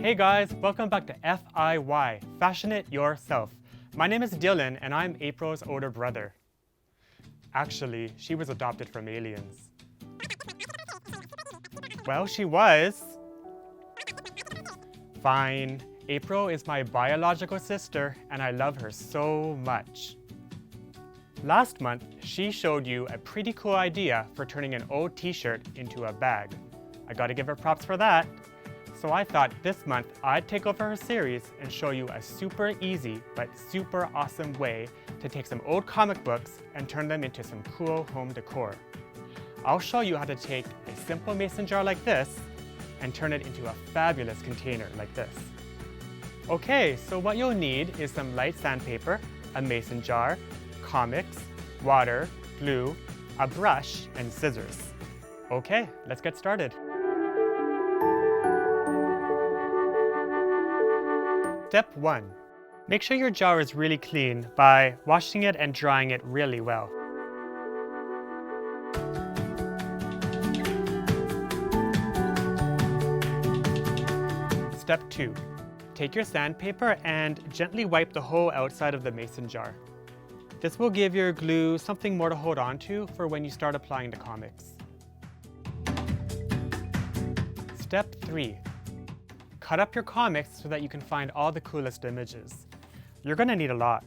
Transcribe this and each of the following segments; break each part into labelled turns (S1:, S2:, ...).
S1: Hey guys, welcome back to FIY, Fashion It Yourself. My name is Dylan and I'm April's older brother. Actually, she was adopted from aliens. Well, she was. Fine. April is my biological sister and I love her so much. Last month, she showed you a pretty cool idea for turning an old t-shirt into a bag. I gotta give her props for that. So I thought this month I'd take over her series and show you a super easy but super awesome way to take some old comic books and turn them into some cool home decor. I'll show you how to take a simple mason jar like this and turn it into a fabulous container like this. Okay, so what you'll need is some light sandpaper, a mason jar, comics, water, glue, a brush, and scissors. Okay, let's get started. Step 1. Make sure your jar is really clean by washing it and drying it really well. Step 2. Take your sandpaper and gently wipe the whole outside of the mason jar. This will give your glue something more to hold on to for when you start applying the comics. Step 3. Cut up your comics so that you can find all the coolest images. You're gonna need a lot.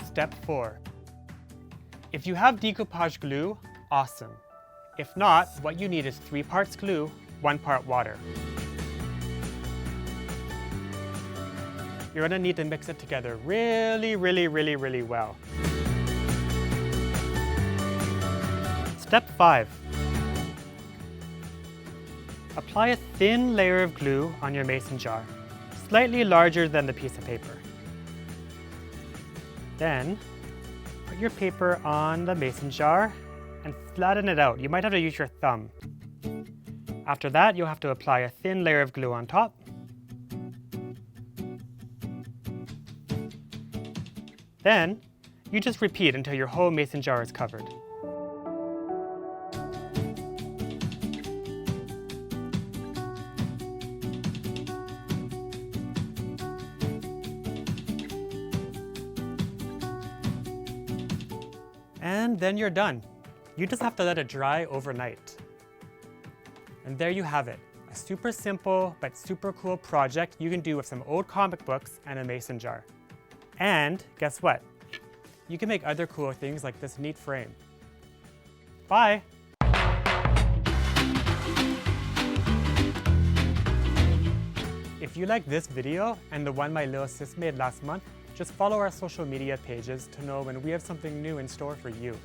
S1: Step 4. If you have decoupage glue, awesome. If not, what you need is 3 parts glue, 1 part water. You're gonna need to mix it together really well. Step 5. Apply a thin layer of glue on your mason jar, slightly larger than the piece of paper. Then, put your paper on the mason jar and flatten it out. You might have to use your thumb. After that, you'll have to apply a thin layer of glue on top. Then, you just repeat until your whole mason jar is covered. And then you're done. You just have to let it dry overnight. And there you have it, a super simple but super cool project you can do with some old comic books and a mason jar. And guess what? You can make other cool things like this neat frame. Bye! If you like this video and the one my little sis made last month, just follow our social media pages to know when we have something new in store for you.